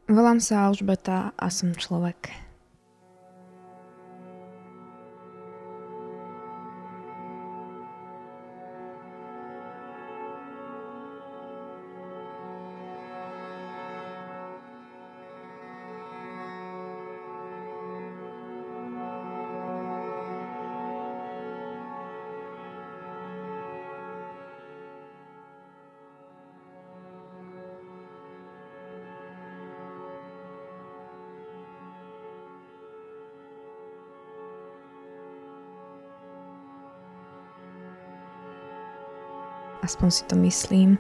Volám sa Alžbeta a som človek. Aspoň si to myslím.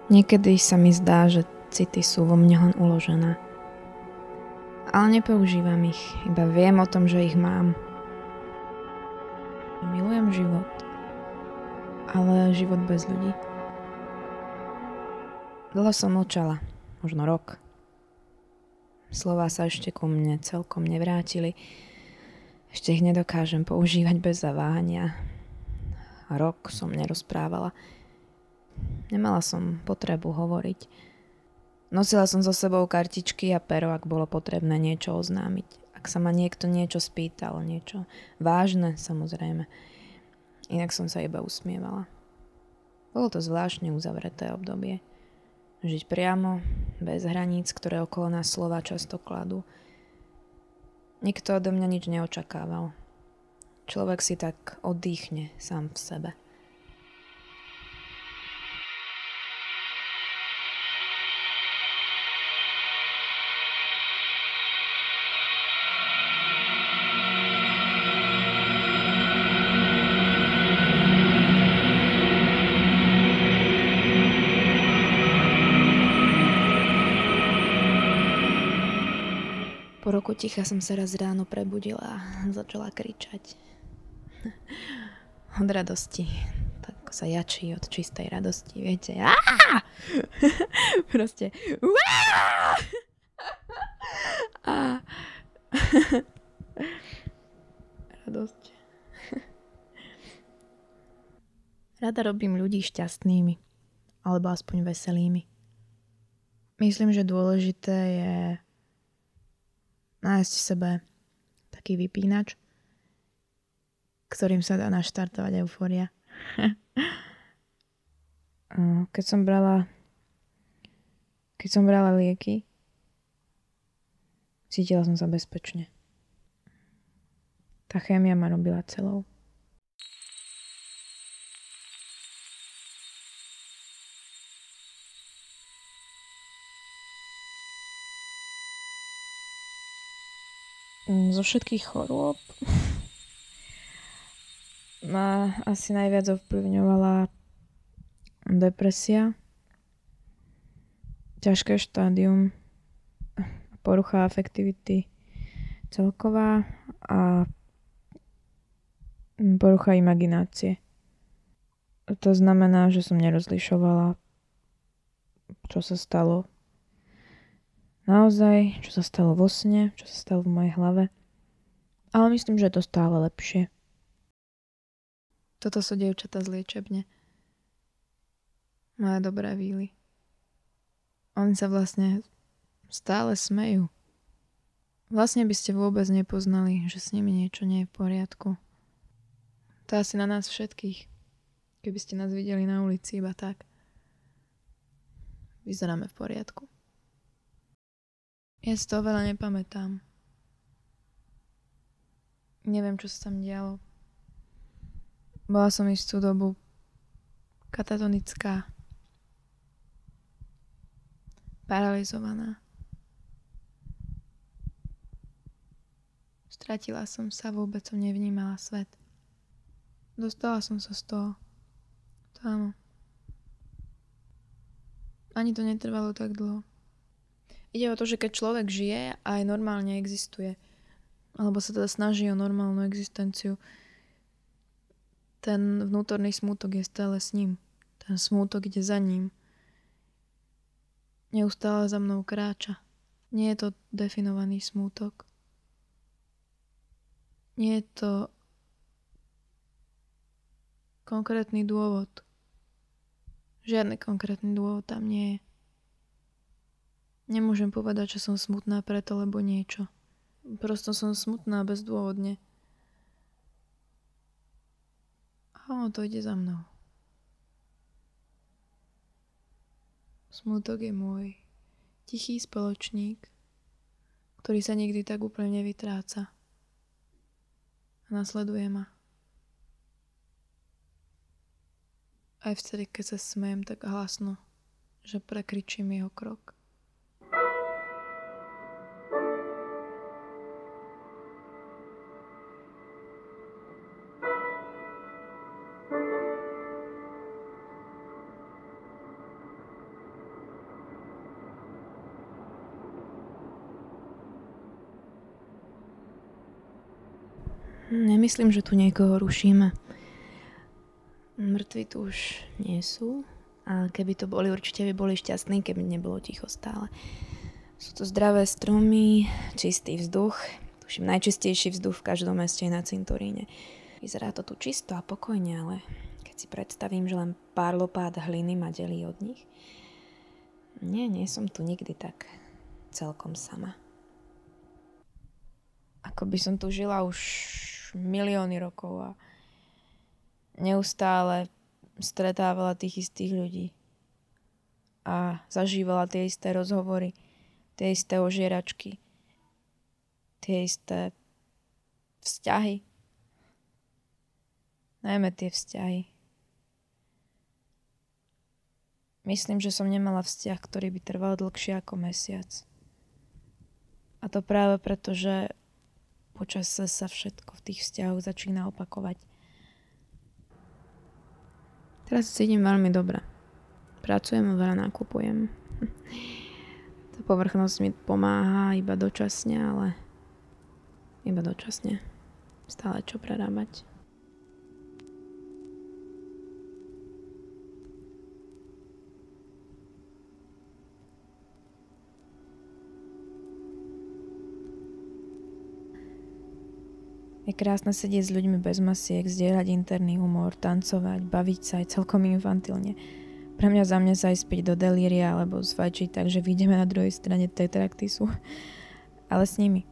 Niekedy sa mi zdá, že city sú vo mne len uložené. Ale nepoužívam ich, iba viem o tom, že ich mám. Milujem život, ale život bez ľudí. Dlho som mlčala, možno rok. Slová sa ešte ku mne celkom nevrátili. Ešte ich nedokážem používať bez zaváhania. Rok som nerozprávala. Nemala som potrebu hovoriť. Nosila som so sebou kartičky a pero, ak bolo potrebné niečo oznámiť. Ak sa ma niekto niečo spýtal, niečo vážne, samozrejme. Inak som sa iba usmievala. Bolo to zvláštne uzavreté obdobie. Žiť priamo, bez hraníc, ktoré okolo nás slova často kladú. Nikto odo mňa nič neočakával. Človek si tak oddychne sám v sebe. Po roku ticha som sa raz ráno prebudila a začala kričať. Od radosti. Tak sa jačí od čistej radosti, viete. Proste. A radosť. Rada robím ľudí šťastnými, alebo aspoň veselými. Myslím, že dôležité je nájsť v sebe taký vypínač, ktorým sa dá naštartovať eufória. Keď som brala lieky, cítila som sa bezpečne. Tá chémia ma robila celou. Zo všetkých chorôb ma asi najviac ovplyvňovala depresia, ťažké štádium, porucha afektivity celková a porucha imaginácie. To znamená, že som nerozlišovala, čo sa stalo naozaj, čo sa stalo vo sne, čo sa stalo v mojej hlave. Ale myslím, že je to stále lepšie. Toto sú dievčatá z liečebne. Moje dobré víly. Oni sa vlastne stále smejú. Vlastne by ste vôbec nepoznali, že s nimi niečo nie je v poriadku. To asi na nás všetkých. Keby ste nás videli na ulici iba tak. Vyzeráme v poriadku. Ja si toho veľa nepamätám. Neviem, čo sa tam dialo. Bola som istú dobu katatonická, paralizovaná. Stratila som sa, vôbec som nevnímala svet. Dostala som sa z toho. To áno. Ani to netrvalo tak dlho. Ide o to, že keď človek žije a aj normálne existuje, alebo sa teda snaží o normálnu existenciu, ten vnútorný smútok je stále s ním. Ten smútok ide za ním. Neustále za mnou kráča. Nie je to definovaný smútok. Nie je to konkrétny dôvod. Žiadny konkrétny dôvod tam nie je. Nemôžem povedať, že som smutná preto, lebo niečo. Prosto som smutná bezdôvodne. A ono to ide za mnou. Smutok je môj tichý spoločník, ktorý sa nikdy tak úplne nevytráca. A nasleduje ma. Aj vtedy, keď sa smejem tak hlasno, že prekričím jeho krok. Nemyslím, že tu niekoho rušíme. Mŕtvi tu už nie sú. A keby to boli, určite by boli šťastní, keby nebolo ticho stále. Sú tu zdravé stromy, čistý vzduch. Tuším, najčistejší vzduch v každom meste na cintoríne. Vyzerá to tu čisto a pokojne, ale keď si predstavím, že len pár lopát hliny ma delí od nich. Nie som tu nikdy tak celkom sama. Ako by som tu žila už milióny rokov a neustále stretávala tých istých ľudí a zažívala tie isté rozhovory, tie isté ožieračky, tie isté vzťahy. Najmä tie vzťahy. Myslím, že som nemala vzťah, ktorý by trval dlhšie ako mesiac. A to práve preto, že počas sa všetko v tých vzťahoch začína opakovať. Teraz sa cítim veľmi dobre. Pracujem a veľa nakupujem. Tá povrchnosť mi pomáha iba dočasne, ale iba dočasne. Stále čo prerábať. Je krásne sedieť s ľuďmi bez masiek, zdieľať interný humor, tancovať, baviť sa aj celkom infantilne. Pre mňa za mňa sa aj späť do delíria alebo zfajčiť, takže vyjdeme na druhej strane tetraktisu. Ale s nimi.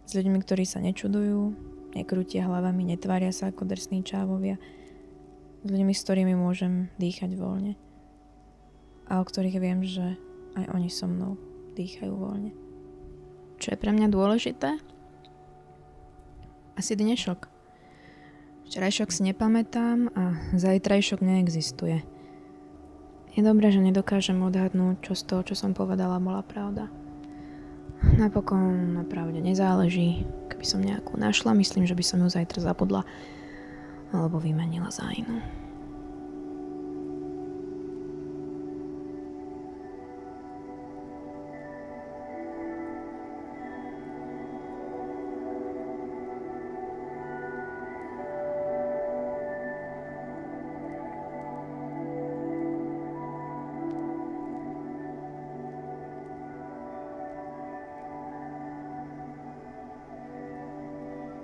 S ľuďmi, ktorí sa nečudujú, nekrútia hlavami, netvária sa ako drsní čávovia. S ľuďmi, s ktorými môžem dýchať voľne. A o ktorých viem, že aj oni so mnou dýchajú voľne. Čo je pre mňa dôležité? Asi dnešok. Včerajšok si nepamätám a zajtrajšok neexistuje. Je dobré, že nedokážem odhadnúť, čo z toho, čo som povedala, bola pravda. Napokon na pravde nezáleží. Keby som nejakú našla, myslím, že by som ju zajtra zabudla alebo vymenila za inú.